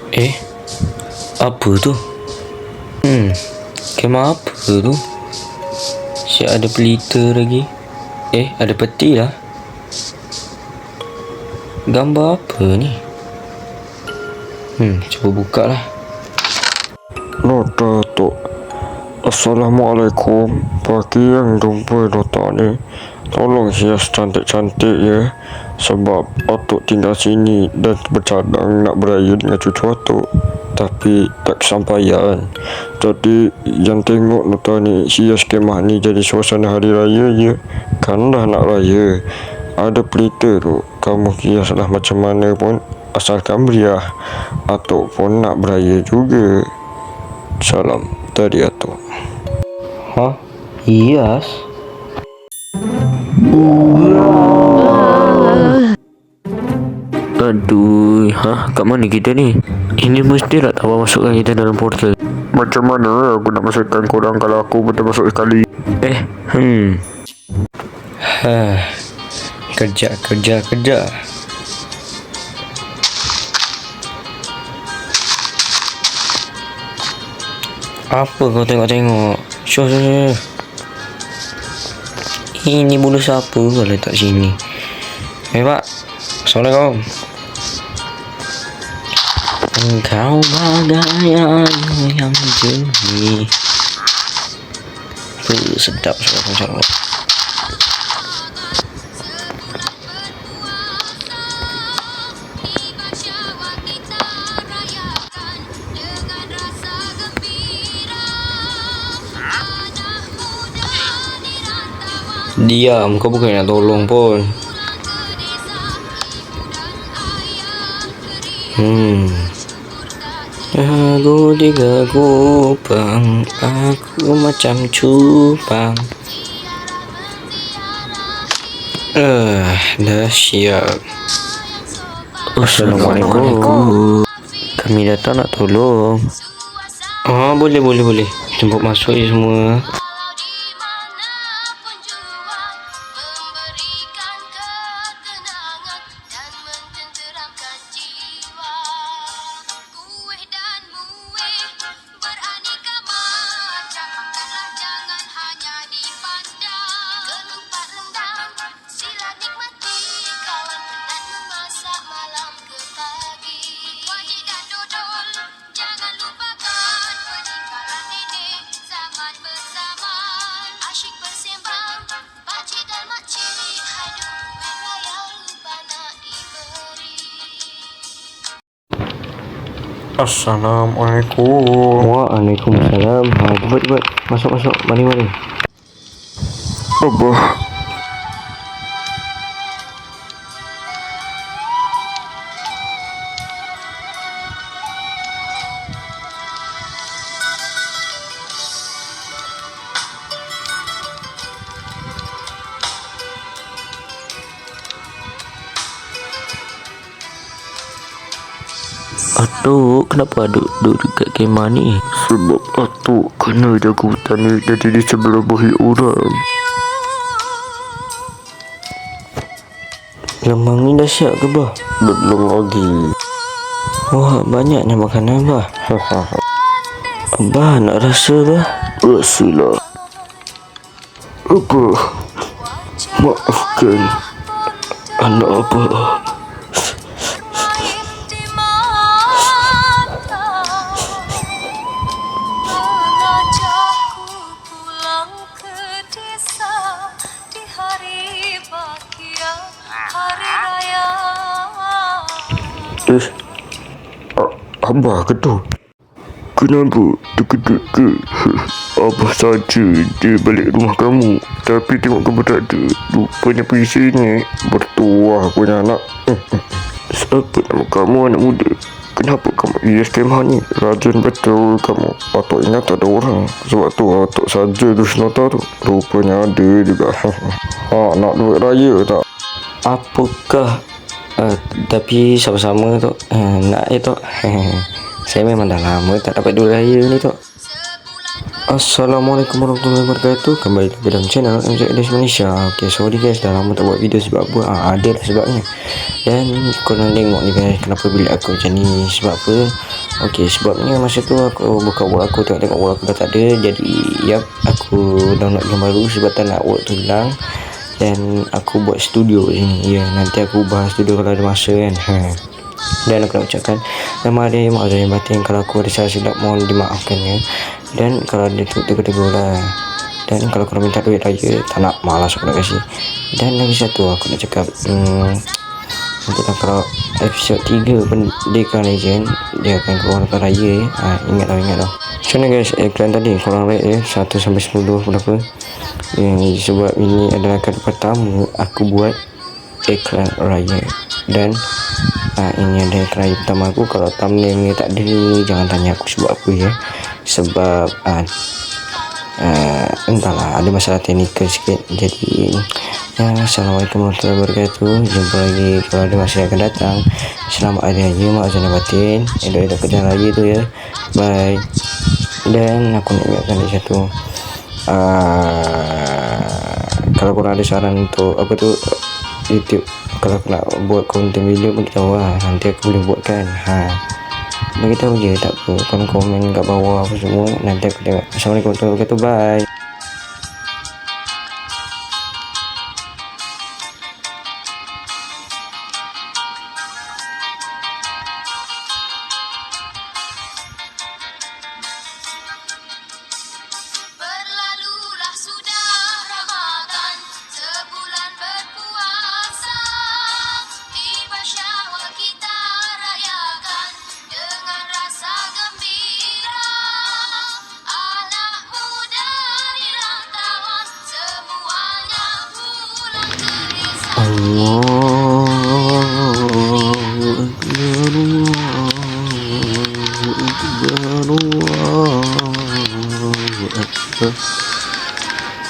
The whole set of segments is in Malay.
Eh, apa tu? Kemah apa tu? Siap ada pelita lagi. Ada peti lah. Gambar apa ni? Cuba buka lah. Nota Tok. Assalamualaikum. Bagi yang jumpa nota ni, tolong hias cantik-cantik ya. Sebab Atuk tinggal sini dan bercadang nak beraya dengan cucu Atuk, tapi tak kesampaian. Jadi yang tengok nota ni, hias kemah ni jadi suasana hari raya ya. Kan dah nak raya, ada pelita tu, kamu hiaslah macam mana pun asalkan meriah. Atuk pun nak beraya juga. Salam dari Atuk. Hias? Aduh, kat mana kita ni? Ini mesti tak tahu masukkan kita dalam portal. Macam mana aku nak masukkan korang kalau aku betul masuk sekali? Kerja. Apa kau tengok-tengok? Syuh. Ini bulu sapu kau letak sini. Pak, Assalamualaikum. Engkau bagai air yang jernih. Sedap suara. Diam, kau bukan nak tolong pun. Aku tiga kupang, aku macam cupang. Dah siap. Assalamualaikum. Kami datang nak tolong. Boleh. Jemput masuk je semua. Assalamualaikum. Waalaikumsalam. Cepat. Masuk. Mari. Abah. Atuk, kenapa duduk dekat kemah ni? Sebab Atuk kena jaga hutan ni jadi di sebelah bahi orang. Lemang ni dah siap ke, bah? Belum lagi. Wah, banyaknya makanan, bah. Abah nak rasa, bah. Rasalah. Abah, maafkan anak Abah. Abah ke tu? Kenapa terkejut ke? Abah saja dia balik rumah kamu, tapi tengok kamu tak ada. Rupanya pergi sini bertuah punya anak. Siapa nama kamu anak muda? Kenapa kamu hias kemah ni? Rajin betul kamu. Atuk ingat tak ada orang. Sebab tu Atuk saja terus nota tu. Rupanya ada juga. Nak duit raya tak? Apakah? Tapi sama-sama tu. Nak tu. Saya memang dah lama tak dapat duit raya ni tu. Assalamualaikum warahmatullahi wabarakatuh. Kembali lagi dalam channel MZ Des Malaysia. Okay, sorry guys, dah lama tak buat video. Sebab apa? Ada lah sebabnya. Dan korang tengok ni guys, kenapa bilik aku macam ni. Sebab apa? Okay, sebabnya masa tu aku buka wall aku, tengok wall aku dah tak ada. Jadi aku download game baru sebab tak nak wall tu hilang. Dan aku buat studio sini. Ya, nanti aku ubah studio kalau ada masa kan. Dan aku nak ucapkan nama dia maaf zahir batin kalau aku ada salah silap, mohon dimaafkan ya. Dan kalau dia tegur lah. Dan kalau korang minta duit raya, tak nak, malas aku nak kasih. Dan lagi satu aku nak cakap, nanti kalau episod 3 Pendekar Legend dia akan keluarkan raya ya. Ingat tau. Macam mana guys, iklan tadi korang rate ya 1 sampai 10 berapa ya, sebab ini adalah kali pertama aku buat iklan raya. Dan ini ada iklan raya pertama aku. Kalau thumbnailnya tak ada, jangan tanya aku sebab apa ya. Sebab entahlah, ada masalah teknikal sikit. Jadi ya, Assalamualaikum warahmatullahi wabarakatuh. Jumpa lagi kalau ada masa yang akan datang. Selamat Hari Raya, maaf zahir batin, elok-elok kerjaan raya tu ya. Bye. Dan aku nak ingatkan lagi satu, kalau korang ada saran untuk apa tu YouTube, kalau aku nak buat konten video pun kita tahu lah, nanti aku boleh buatkan. Bagi tahu je, tak apa, korang komen kat bawah apa semua, nanti aku tengok. Assalamualaikum warahmatullahi wabarakatuh. Bye. Berlalulah sudah Ramadan, sebulan berpuasa. Tiba Syawal kita rayakan dengan rasa gembira. Anak muda di rantauan, semuanya pulang ke desa.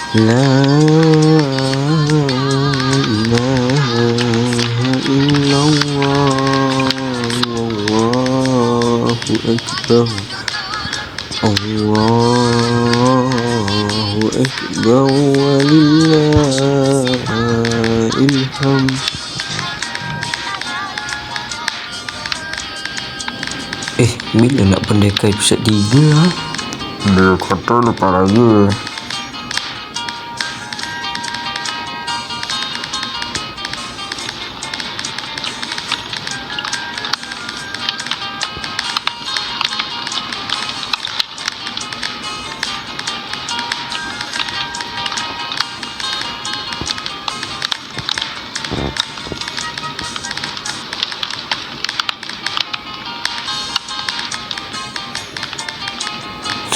La ilaha illallah, Allahu akbar, Allahu akbar, walillahil hamd. Bila nak Pendekar episod 3 Dia kata lepas raya.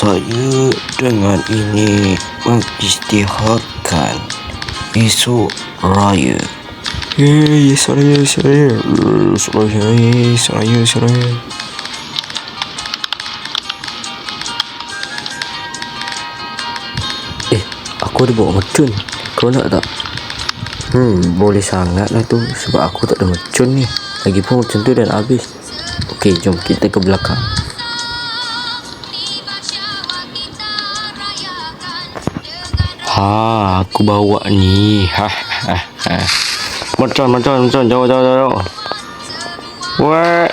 Saya dengan ini mengisytiharkan esok raya. Esok raya. Aku ada bawa mercun. Kau nak tak? Boleh sangat lah tu. Sebab aku tak ada mercun ni. Lagipun mercun tu dah nak habis. Okey, jom kita ke belakang. Aku bawa ni. Macam jauh. Wah.